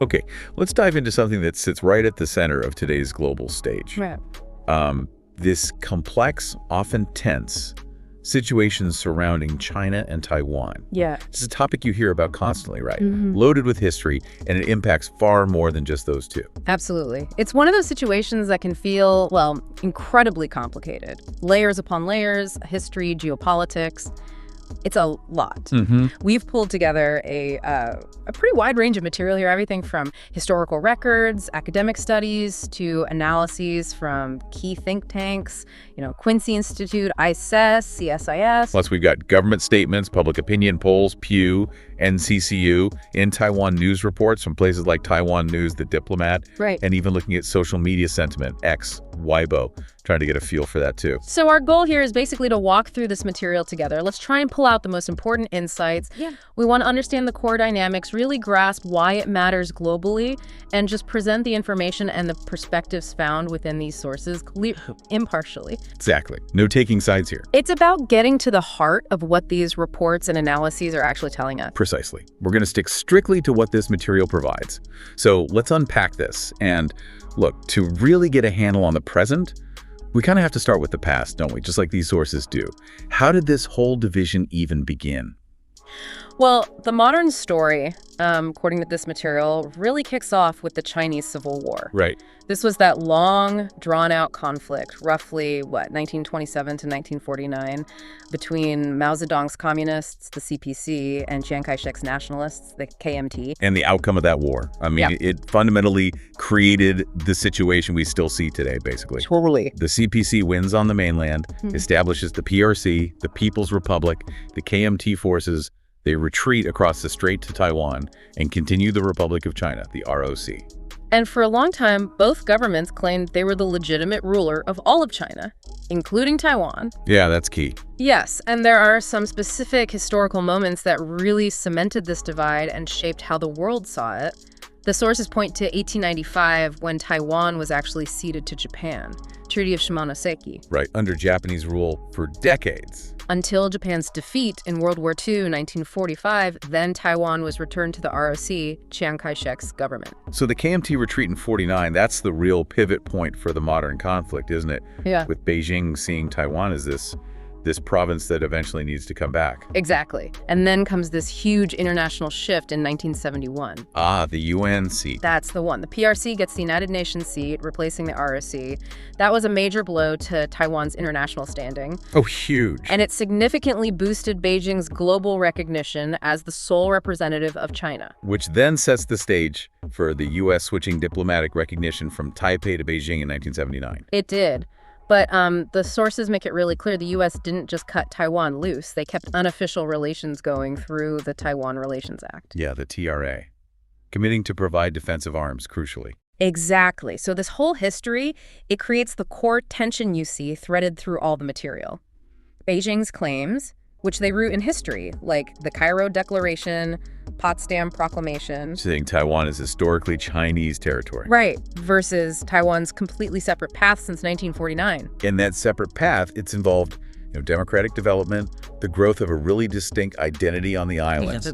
Okay, let's dive into something that sits right at the center of today's global stage. Right. This complex, often tense, situation surrounding China and Taiwan. Yeah. This is a topic you hear about constantly, right? Hmm. Loaded with history, and it impacts far more than just those two. Absolutely. It's one of those situations that can feel, well, incredibly complicated. Layers upon layers, history, geopolitics. It's a lot. We've pulled together a pretty wide range of material here, everything from historical records, academic studies, to analyses from key think tanks, Quincy Institute, ICES, CSIS. Plus, we've got government statements, public opinion polls, Pew, NCCU, in Taiwan news reports from places like Taiwan News, The Diplomat, Right. and even looking at social media sentiment, X, Weibo, trying to get a feel for that too. So our goal here is basically to walk through this material together. Let's try and pull out the most important insights. Yeah. We want to understand the core dynamics, really grasp why it matters globally, and just present the information and the perspectives found within these sources impartially. Exactly. No taking sides here. It's about getting to the heart of what these reports and analyses are actually telling us. Precisely. We're going to stick strictly to what this material provides. So let's unpack this. And look, to really get a handle on the present, we kind of have to start with the past, don't we? Just like these sources do. How did this whole division even begin? Well, the modern story, according to this material, really kicks off with the Chinese Civil War. Right. This was that long, drawn-out conflict, roughly, 1927 to 1949, between Mao Zedong's communists, the CPC, and Chiang Kai-shek's nationalists, the KMT. And the outcome of that war. I mean, Yeah. it fundamentally created the situation we still see today, basically. Totally. The CPC wins on the mainland, establishes the PRC, the People's Republic, the KMT forces. They retreat across the strait to Taiwan and continue the Republic of China, the ROC. And for a long time, both governments claimed they were the legitimate ruler of all of China, including Taiwan. Yeah, that's key. Yes, and there are some specific historical moments that really cemented this divide and shaped how the world saw it. The sources point to 1895, when Taiwan was actually ceded to Japan, Treaty of Shimonoseki. Right, under Japanese rule for decades. Until Japan's defeat in World War II, 1945, then Taiwan was returned to the ROC, Chiang Kai-shek's government. So the KMT retreat in 49, that's the real pivot point for the modern conflict, isn't it? Yeah. With Beijing seeing Taiwan as this province that eventually needs to come back. Exactly. And then comes this huge international shift in 1971. Ah, the UN seat. That's the one. The PRC gets the United Nations seat, replacing the ROC. That was a major blow to Taiwan's international standing. Oh, huge. And it significantly boosted Beijing's global recognition as the sole representative of China. Which then sets the stage for the U.S. switching diplomatic recognition from Taipei to Beijing in 1979. It did. But the sources make it really clear the U.S. didn't just cut Taiwan loose. They kept unofficial relations going through the Taiwan Relations Act. Yeah, the TRA. Committing to provide defensive arms, crucially. Exactly. So this whole history, it creates the core tension you see threaded through all the material. Beijing's claims, which they root in history, like the Cairo Declaration, Potsdam Proclamation. Saying Taiwan is historically Chinese territory. Right, versus Taiwan's completely separate path since 1949. In that separate path, it's involved democratic development, the growth of a really distinct identity on the islands.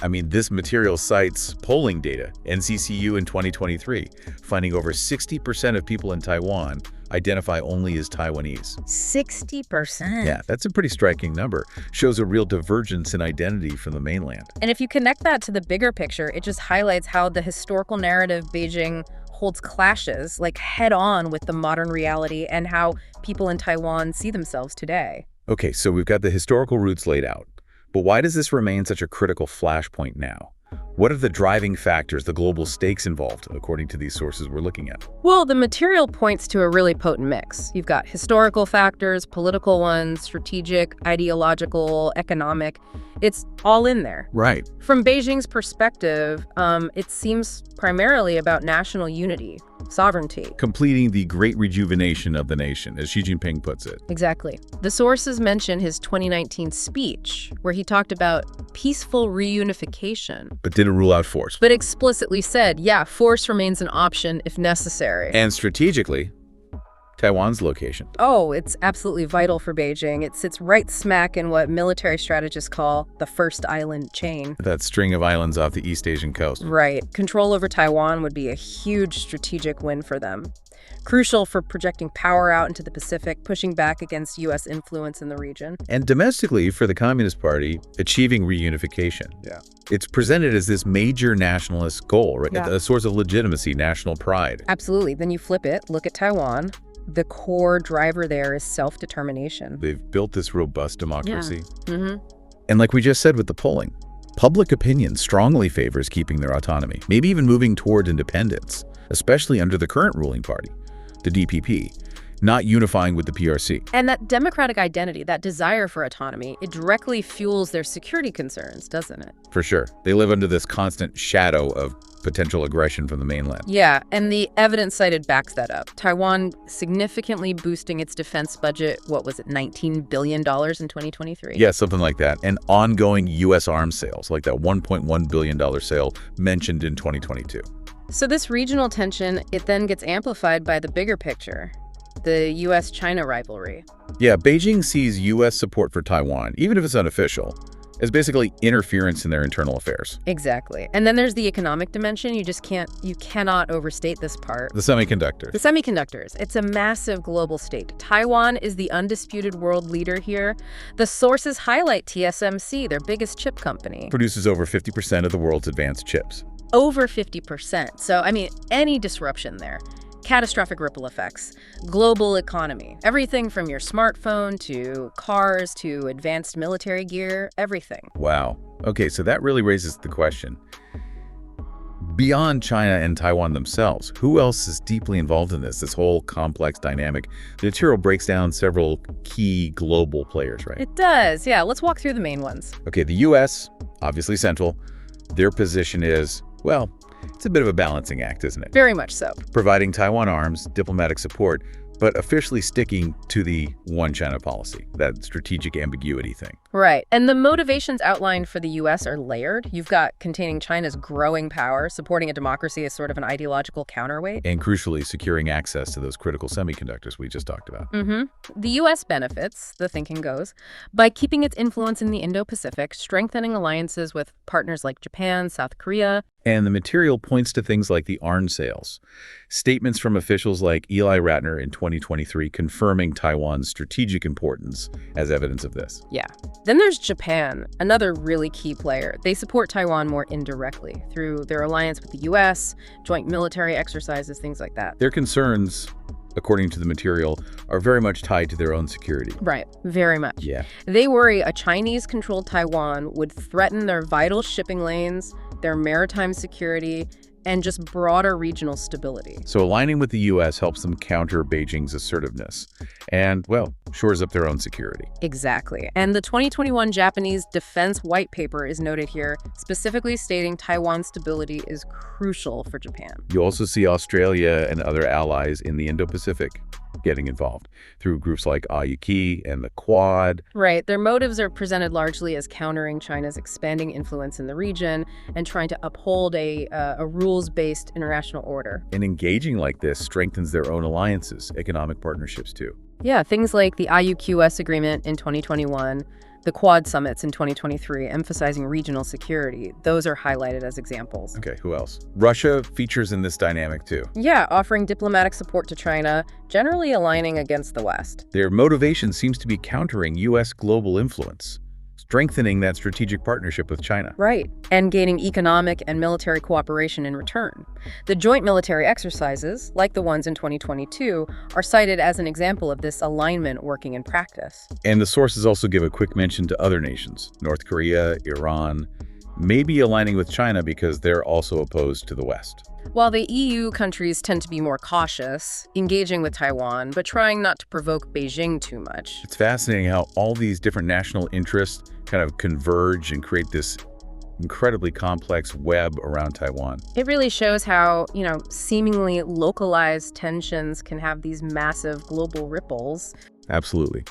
I mean, this material cites polling data, NCCU in 2023, finding over 60% of people in Taiwan identify only as Taiwanese. 60%. Yeah, that's a pretty striking number. Shows a real divergence in identity from the mainland. And if you connect that to the bigger picture, it just highlights how the historical narrative Beijing holds clashes, like head-on with the modern reality and how people in Taiwan see themselves today. Okay, so we've got the historical roots laid out. But why does this remain such a critical flashpoint now? What are the driving factors, the global stakes involved, according to these sources we're looking at? Well, the material points to a really potent mix. You've got historical factors, political ones, strategic, ideological, economic. It's all in there. Right. From Beijing's perspective, it seems primarily about national unity, sovereignty. Completing the great rejuvenation of the nation, as Xi Jinping puts it. Exactly. The sources mention his 2019 speech, where he talked about peaceful reunification. But didn't rule out force. But explicitly said, yeah, force remains an option if necessary. And strategically, Taiwan's location? Oh, it's absolutely vital for Beijing. It sits right smack in what military strategists call the first island chain. That string of islands off the East Asian coast. Right. Control over Taiwan would be a huge strategic win for them. Crucial for projecting power out into the Pacific, pushing back against U.S. influence in the region. And domestically, for the Communist Party, achieving reunification. Yeah. It's presented as this major nationalist goal, right? Yeah. A source of legitimacy, national pride. Absolutely. Then you flip it, look at Taiwan. The core driver there is self-determination. They've built this robust democracy. Yeah. Mm-hmm. And like we just said with the polling, public opinion strongly favors keeping their autonomy, maybe even moving toward independence, especially under the current ruling party, the DPP, not unifying with the PRC. And that democratic identity, that desire for autonomy, it directly fuels their security concerns, doesn't it? For sure. They live under this constant shadow of potential aggression from the mainland. Yeah, and the evidence cited backs that up. Taiwan significantly boosting its defense budget, what was it, $19 billion in 2023? Yeah, something like that. And ongoing U.S. arms sales, like that $1.1 billion sale mentioned in 2022. So this regional tension, it then gets amplified by the bigger picture, the U.S.-China rivalry. Yeah, Beijing sees U.S. support for Taiwan, even if it's unofficial, as basically interference in their internal affairs. Exactly. And then there's the economic dimension. You cannot overstate this part. The semiconductors. The semiconductors. It's a massive global state. Taiwan is the undisputed world leader here. The sources highlight TSMC, their biggest chip company. Produces over 50% of the world's advanced chips. Over 50%. So, I mean, any disruption there. Catastrophic ripple effects, global economy, everything from your smartphone to cars to advanced military gear, everything. Wow. Okay, so that really raises the question. Beyond China and Taiwan themselves, who else is deeply involved in this whole complex dynamic? The material breaks down several key global players, right? It does, yeah. Let's walk through the main ones. Okay, the U.S., obviously central. Their position is, well, it's a bit of a balancing act, isn't it? Very much so. Providing Taiwan arms, diplomatic support, but officially sticking to the one China policy, that strategic ambiguity thing. Right. And the motivations outlined for the U.S. are layered. You've got containing China's growing power, supporting a democracy as sort of an ideological counterweight. And crucially, securing access to those critical semiconductors we just talked about. The U.S. benefits, the thinking goes, by keeping its influence in the Indo-Pacific, strengthening alliances with partners like Japan, South Korea. And the material points to things like the arms sales. Statements from officials like Eli Ratner in 2023 confirming Taiwan's strategic importance as evidence of this. Yeah. Then there's Japan, another really key player. They support Taiwan more indirectly through their alliance with the U.S., joint military exercises, things like that. Their concerns, according to the material, are very much tied to their own security. Right, very much. Yeah. They worry a Chinese-controlled Taiwan would threaten their vital shipping lanes, their maritime security, and just broader regional stability. So aligning with the U.S. helps them counter Beijing's assertiveness and, well, shores up their own security. Exactly. And the 2021 Japanese Defense White Paper is noted here, specifically stating Taiwan's stability is crucial for Japan. You also see Australia and other allies in the Indo-Pacific getting involved through groups like AUKUS and the Quad. Right. Their motives are presented largely as countering China's expanding influence in the region and trying to uphold a rules-based international order. And engaging like this strengthens their own alliances, economic partnerships too. Yeah, things like the IUQS agreement in 2021, the Quad summits in 2023, emphasizing regional security. Those are highlighted as examples. Okay, who else? Russia features in this dynamic too. Yeah, offering diplomatic support to China, generally aligning against the West. Their motivation seems to be countering U.S. global influence, strengthening that strategic partnership with China. Right, and gaining economic and military cooperation in return. The joint military exercises, like the ones in 2022, are cited as an example of this alignment working in practice. And the sources also give a quick mention to other nations, North Korea, Iran, maybe aligning with China because they're also opposed to the West. While the EU countries tend to be more cautious, engaging with Taiwan, but trying not to provoke Beijing too much. It's fascinating how all these different national interests kind of converge and create this incredibly complex web around Taiwan. It really shows how, seemingly localized tensions can have these massive global ripples. Absolutely.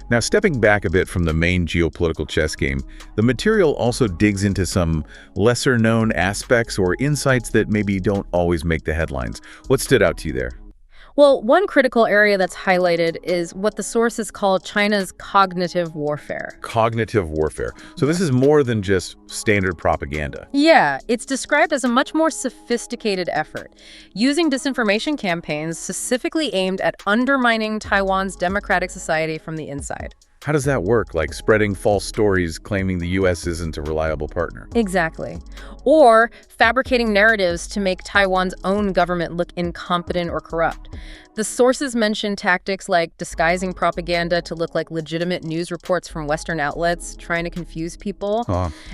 Now, stepping back a bit from the main geopolitical chess game, the material also digs into some lesser-known aspects or insights that maybe don't always make the headlines. What stood out to you there? Well, one critical area that's highlighted is what the sources call China's cognitive warfare. Cognitive warfare. So this is more than just standard propaganda. Yeah, it's described as a much more sophisticated effort, using disinformation campaigns specifically aimed at undermining Taiwan's democratic society from the inside. How does that work? Like spreading false stories claiming the U.S. isn't a reliable partner? Exactly. Or fabricating narratives to make Taiwan's own government look incompetent or corrupt. The sources mention tactics like disguising propaganda to look like legitimate news reports from Western outlets, trying to confuse people.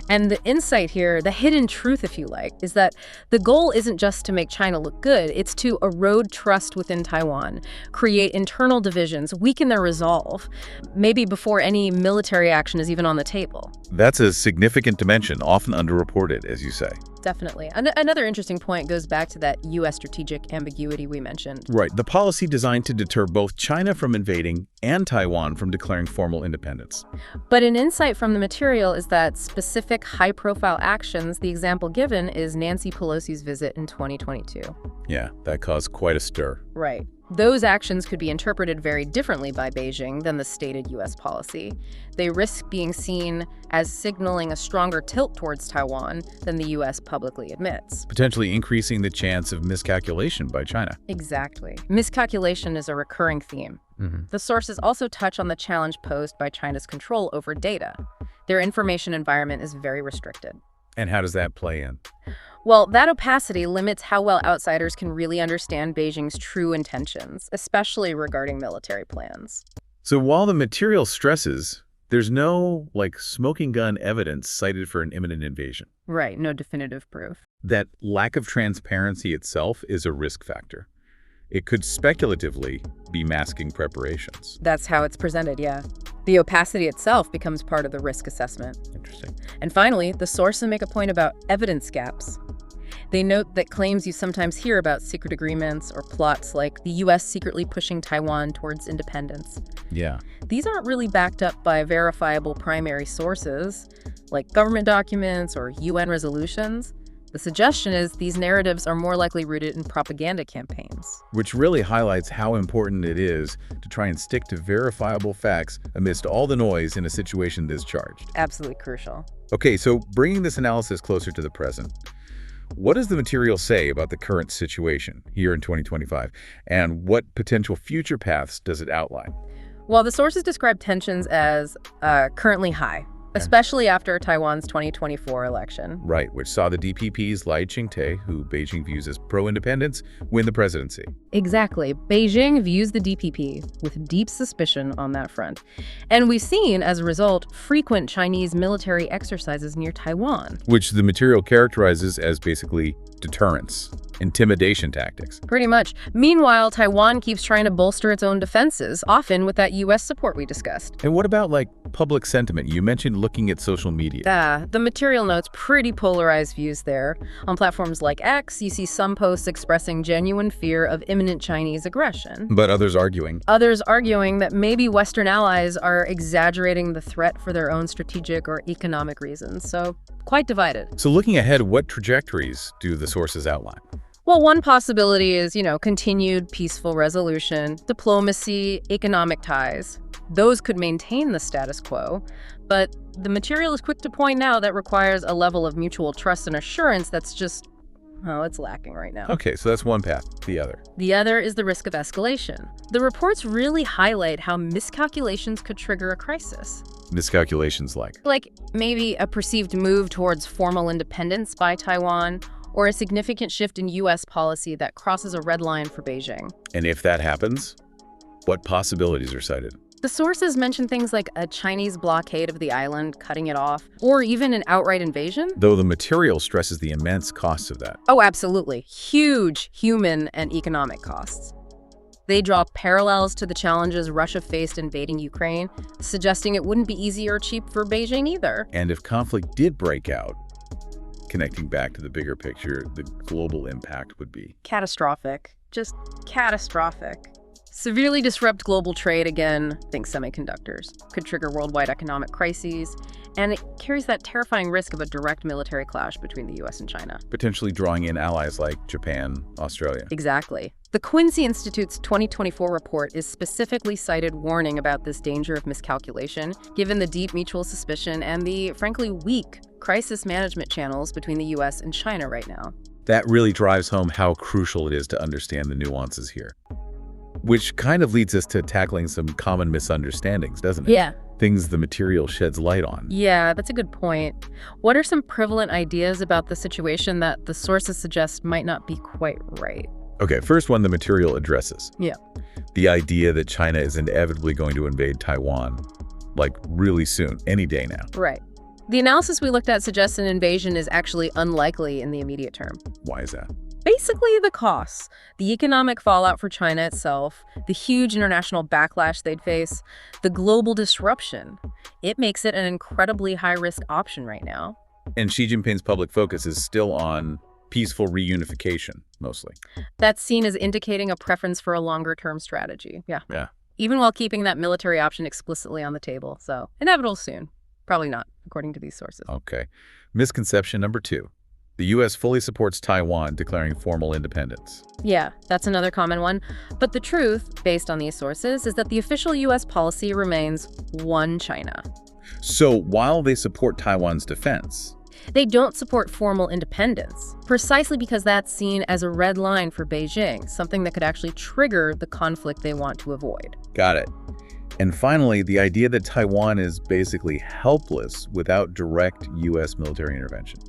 And the insight here, the hidden truth, if you like, is that the goal isn't just to make China look good, it's to erode trust within Taiwan, create internal divisions, weaken their resolve, maybe before any military action is even on the table. That's a significant dimension, often underreported, as you say. Definitely. Another interesting point goes back to that U.S. strategic ambiguity we mentioned. Right. The policy designed to deter both China from invading and Taiwan from declaring formal independence. But an insight from the material is that specific high-profile actions, the example given is Nancy Pelosi's visit in 2022. Yeah, that caused quite a stir. Right. Those actions could be interpreted very differently by Beijing than the stated U.S. policy. They risk being seen as signaling a stronger tilt towards Taiwan than the U.S. publicly admits. Potentially increasing the chance of miscalculation by China. Exactly. Miscalculation is a recurring theme. The sources also touch on the challenge posed by China's control over data. Their information environment is very restricted. And how does that play in? Well, that opacity limits how well outsiders can really understand Beijing's true intentions, especially regarding military plans. So while the material stresses, there's no, smoking gun evidence cited for an imminent invasion. Right, no definitive proof. That lack of transparency itself is a risk factor. It could speculatively be masking preparations. That's how it's presented, yeah. The opacity itself becomes part of the risk assessment. Interesting. And finally, the sources make a point about evidence gaps. They note that claims you sometimes hear about secret agreements or plots like the U.S. secretly pushing Taiwan towards independence. Yeah. These aren't really backed up by verifiable primary sources, like government documents or UN resolutions. The suggestion is these narratives are more likely rooted in propaganda campaigns. Which really highlights how important it is to try and stick to verifiable facts amidst all the noise in a situation this charged. Absolutely crucial. Okay, so bringing this analysis closer to the present, what does the material say about the current situation here in 2025, and what potential future paths does it outline? Well, the sources describe tensions as currently high, especially after Taiwan's 2024 election. Right, which saw the DPP's Lai Ching-te, who Beijing views as pro-independence, win the presidency. Exactly. Beijing views the DPP with deep suspicion on that front. And we've seen, as a result, frequent Chinese military exercises near Taiwan. Which the material characterizes as basically deterrence, intimidation tactics. Pretty much. Meanwhile, Taiwan keeps trying to bolster its own defenses, often with that U.S. support we discussed. And what about, public sentiment? You mentioned looking at social media. The material notes pretty polarized views there. On platforms like X, you see some posts expressing genuine fear of imminent Chinese aggression. But others arguing. Others arguing that maybe Western allies are exaggerating the threat for their own strategic or economic reasons. So, quite divided. So looking ahead, what trajectories do the sources outline? Well, one possibility is, continued peaceful resolution, diplomacy, economic ties. Those could maintain the status quo, but the material is quick to point out that requires a level of mutual trust and assurance that's just, it's lacking right now. Okay, so that's one path. The other? The other is the risk of escalation. The reports really highlight how miscalculations could trigger a crisis. Miscalculations like? Like maybe a perceived move towards formal independence by Taiwan, or a significant shift in U.S. policy that crosses a red line for Beijing. And if that happens, what possibilities are cited? The sources mention things like a Chinese blockade of the island, cutting it off, or even an outright invasion. Though the material stresses the immense costs of that. Oh, absolutely. Huge human and economic costs. They draw parallels to the challenges Russia faced invading Ukraine, suggesting it wouldn't be easy or cheap for Beijing either. And if conflict did break out, connecting back to the bigger picture, the global impact would be catastrophic. Just catastrophic. Severely disrupt global trade again, think semiconductors, could trigger worldwide economic crises, and it carries that terrifying risk of a direct military clash between the U.S. and China. Potentially drawing in allies like Japan, Australia. Exactly. The Quincy Institute's 2024 report is specifically cited warning about this danger of miscalculation, given the deep mutual suspicion and the, frankly, weak crisis management channels between the U.S. and China right now. That really drives home how crucial it is to understand the nuances here. Which kind of leads us to tackling some common misunderstandings, doesn't it? Yeah. Things the material sheds light on. Yeah, that's a good point. What are some prevalent ideas about the situation that the sources suggest might not be quite right? Okay, first one the material addresses. Yeah. The idea that China is inevitably going to invade Taiwan, like really soon, any day now. Right. The analysis we looked at suggests an invasion is actually unlikely in the immediate term. Why is that? Basically, the costs, the economic fallout for China itself, the huge international backlash they'd face, the global disruption. It makes it an incredibly high-risk option right now. And Xi Jinping's public focus is still on peaceful reunification, mostly. That's seen as indicating a preference for a longer-term strategy. Yeah. Even while keeping that military option explicitly on the table. So, inevitable soon. Probably not, according to these sources. Okay. Misconception number 2. The U.S. fully supports Taiwan declaring formal independence. Yeah, that's another common one. But the truth, based on these sources, is that the official U.S. policy remains one China. So while they support Taiwan's defense, they don't support formal independence, precisely because that's seen as a red line for Beijing, something that could actually trigger the conflict they want to avoid. Got it. And finally, the idea that Taiwan is basically helpless without direct U.S. military intervention.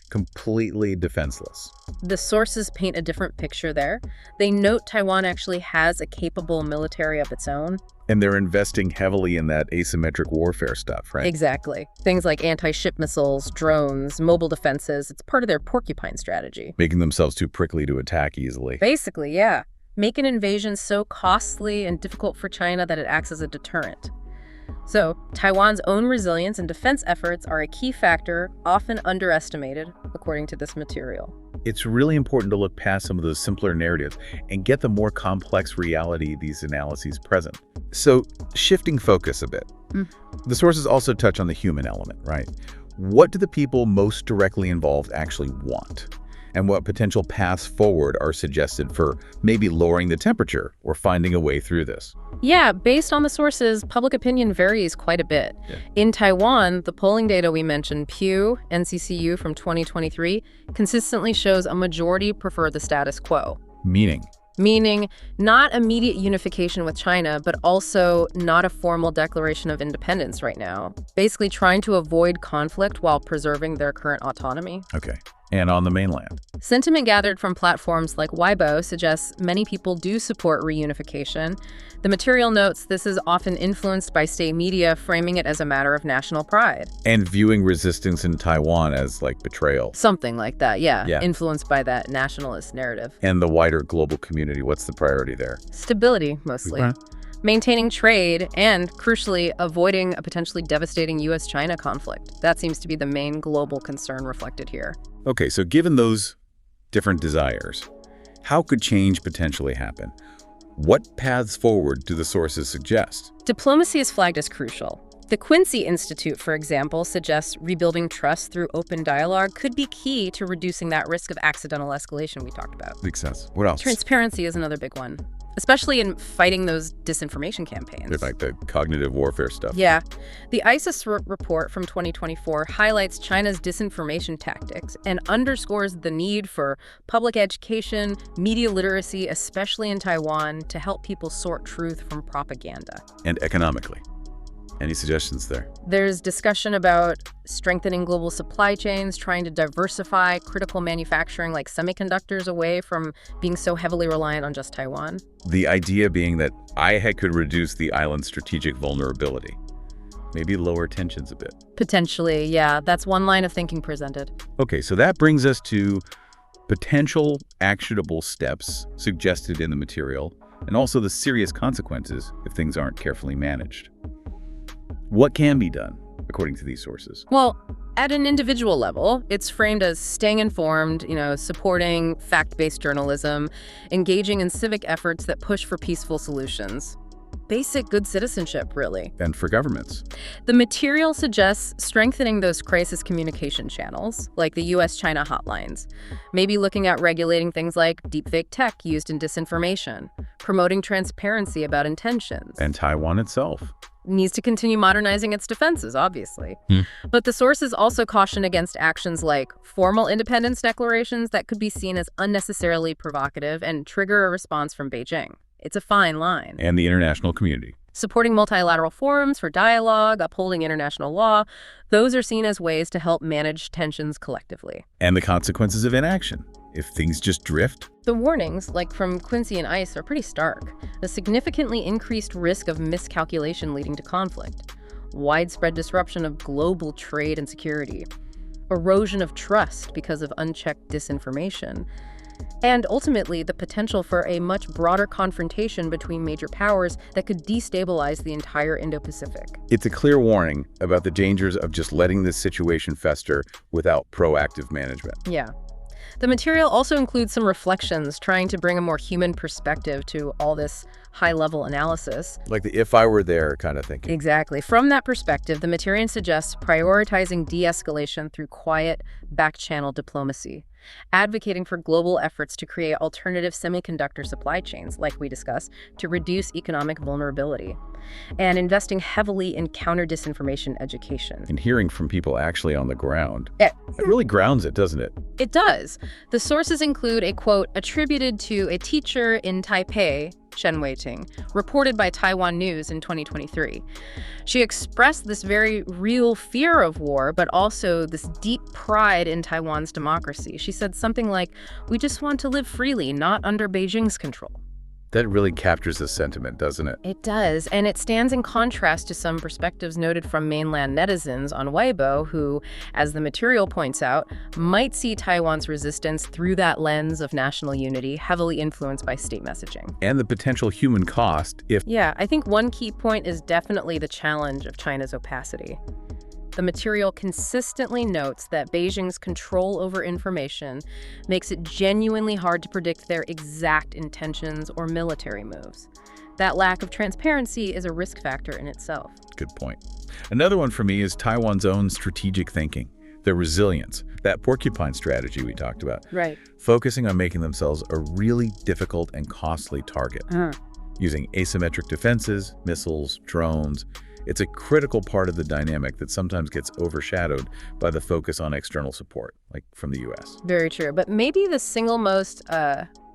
Completely defenseless. The sources paint a different picture there. They note Taiwan actually has a capable military of its own. And they're investing heavily in that asymmetric warfare stuff, right? Exactly. Things like anti-ship missiles, drones, mobile defenses. It's part of their porcupine strategy. Making themselves too prickly to attack easily. Basically, yeah. Make an invasion so costly and difficult for China that it acts as a deterrent. So, Taiwan's own resilience and defense efforts are a key factor, often underestimated, according to this material. It's really important to look past some of those simpler narratives and get the more complex reality these analyses present. So, shifting focus a bit. The sources also touch on the human element, right? What do the people most directly involved actually want? And what potential paths forward are suggested for maybe lowering the temperature or finding a way through this? Yeah, based on the sources, public opinion varies quite a bit. In Taiwan, the polling data we mentioned, Pew, NCCU from 2023, consistently shows a majority prefer the status quo. Meaning not immediate unification with China, but also not a formal declaration of independence right now. Basically trying to avoid conflict while preserving their current autonomy. Okay. And on the mainland? Sentiment gathered from platforms like Weibo suggests many people do support reunification. The material notes this is often influenced by state media, framing it as a matter of national pride. And viewing resistance in Taiwan as, like, betrayal. Something like that, yeah. Influenced by that nationalist narrative. And the wider global community, what's the priority there? Stability, mostly. Maintaining trade and, crucially, avoiding a potentially devastating U.S.-China conflict. That seems to be the main global concern reflected here. Okay, so given those different desires, how could change potentially happen? What paths forward do the sources suggest? Diplomacy is flagged as crucial. The Quincy Institute, for example, suggests rebuilding trust through open dialogue could be key to reducing that risk of accidental escalation we talked about. Makes sense. What else? Transparency is another big one, especially in fighting those disinformation campaigns. Like the cognitive warfare stuff. Yeah. The ISIS report from 2024 highlights China's disinformation tactics and underscores the need for public education, media literacy, especially in Taiwan, to help people sort truth from propaganda. And economically. Any suggestions there? There's discussion about strengthening global supply chains, trying to diversify critical manufacturing like semiconductors away from being so heavily reliant on just Taiwan. The idea being that IHEC could reduce the island's strategic vulnerability. Maybe lower tensions a bit. Potentially, yeah. That's one line of thinking presented. Okay, so that brings us to potential actionable steps suggested in the material, and also the serious consequences if things aren't carefully managed. What can be done, according to these sources? Well, at an individual level, it's framed as staying informed, supporting fact-based journalism, engaging in civic efforts that push for peaceful solutions. basic good citizenship, really. And for governments. The material suggests strengthening those crisis communication channels, like the US-China hotlines, maybe looking at regulating things like deepfake tech used in disinformation, promoting transparency about intentions. And Taiwan itself needs to continue modernizing its defenses, obviously. But the sources also caution against actions like formal independence declarations that could be seen as unnecessarily provocative and trigger a response from Beijing. It's a fine line. And the international community. Supporting multilateral forums for dialogue, upholding international law, those are seen as ways to help manage tensions collectively. And the consequences of inaction. If things just drift. The warnings, like from Quincy and ICE, are pretty stark. The significantly increased risk of miscalculation leading to conflict, widespread disruption of global trade and security, erosion of trust because of unchecked disinformation, and ultimately the potential for a much broader confrontation between major powers that could destabilize the entire Indo-Pacific. It's a clear warning about the dangers of just letting this situation fester without proactive management. Yeah. The material also includes some reflections trying to bring a more human perspective to all this high-level analysis. Like the if I were there kind of thinking. Exactly. From that perspective, the material suggests prioritizing de-escalation through quiet, back-channel diplomacy, advocating for global efforts to create alternative semiconductor supply chains, like we discussed, to reduce economic vulnerability, and investing heavily in counter-disinformation education. And hearing from people actually on the ground. It really grounds it, doesn't it? It does. The sources include a quote attributed to a teacher in Taipei, Shen Weiting, reported by Taiwan News in 2023. She expressed this very real fear of war, but also this deep pride in Taiwan's democracy. She said something like, "We just want to live freely, not under Beijing's control." That really captures the sentiment, doesn't it? It does, and it stands in contrast to some perspectives noted from mainland netizens on Weibo who, as the material points out, might see Taiwan's resistance through that lens of national unity, heavily influenced by state messaging. And the potential human cost if... Yeah, I think one key point is definitely the challenge of China's opacity. The material consistently notes that Beijing's control over information makes it genuinely hard to predict their exact intentions or military moves. That lack of transparency is a risk factor in itself. Good point. Another one for me is Taiwan's own strategic thinking, their resilience, that porcupine strategy we talked about. Right. Focusing on making themselves a really difficult and costly target. Using asymmetric defenses, missiles, drones. It's a critical part of the dynamic that sometimes gets overshadowed by the focus on external support, like from the U.S. Very true. But maybe the single most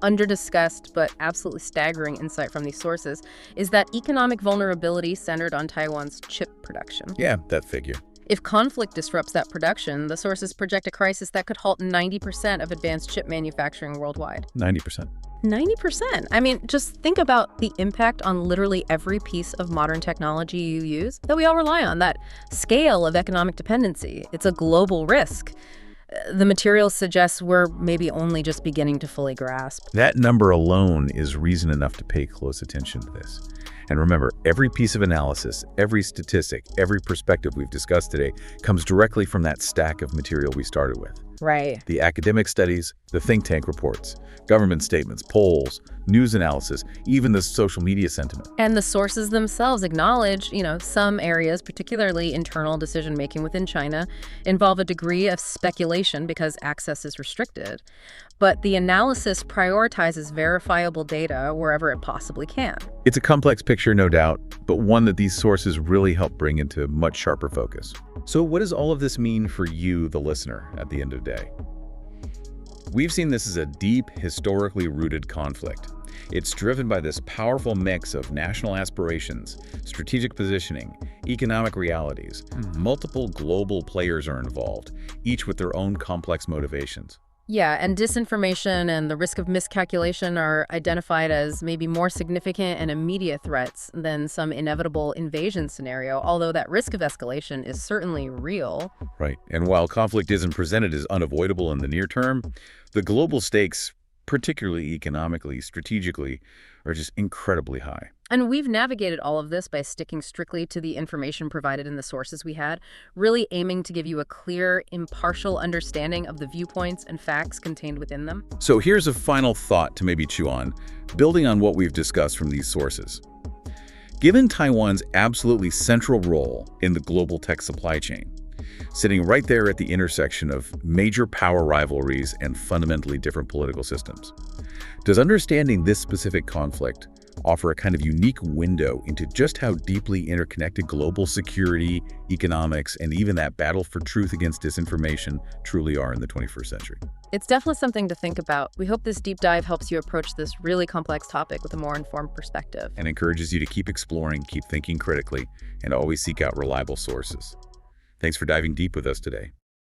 under-discussed but absolutely staggering insight from these sources is that economic vulnerability centered on Taiwan's chip production. Yeah, that figure. If conflict disrupts that production, the sources project a crisis that could halt 90% of advanced chip manufacturing worldwide. 90%. 90%. I mean, just think about the impact on literally every piece of modern technology you use that we all rely on, that scale of economic dependency. It's a global risk. The material suggests we're maybe only just beginning to fully grasp. That number alone is reason enough to pay close attention to this. And remember, every piece of analysis, every statistic, every perspective we've discussed today comes directly from that stack of material we started with. Right. The academic studies, the think tank reports, government statements, polls, news analysis, even the social media sentiment. And the sources themselves acknowledge, some areas, particularly internal decision-making within China, involve a degree of speculation because access is restricted. But the analysis prioritizes verifiable data wherever it possibly can. It's a complex picture, no doubt, but one that these sources really help bring into much sharper focus. So what does all of this mean for you, the listener, at the end of the day? We've seen this as a deep, historically rooted conflict. It's driven by this powerful mix of national aspirations, strategic positioning, economic realities. Multiple global players are involved, each with their own complex motivations. Yeah, and disinformation and the risk of miscalculation are identified as maybe more significant and immediate threats than some inevitable invasion scenario, although that risk of escalation is certainly real. Right, and while conflict isn't presented as unavoidable in the near term, the global stakes, particularly economically, strategically, are just incredibly high. And we've navigated all of this by sticking strictly to the information provided in the sources we had, really aiming to give you a clear, impartial understanding of the viewpoints and facts contained within them. So here's a final thought to maybe chew on, building on what we've discussed from these sources. Given Taiwan's absolutely central role in the global tech supply chain, sitting right there at the intersection of major power rivalries and fundamentally different political systems, does understanding this specific conflict offer a kind of unique window into just how deeply interconnected global security, economics, and even that battle for truth against disinformation truly are in the 21st century? It's definitely something to think about. We hope this deep dive helps you approach this really complex topic with a more informed perspective. And encourages you to keep exploring, keep thinking critically, and always seek out reliable sources. Thanks for diving deep with us today.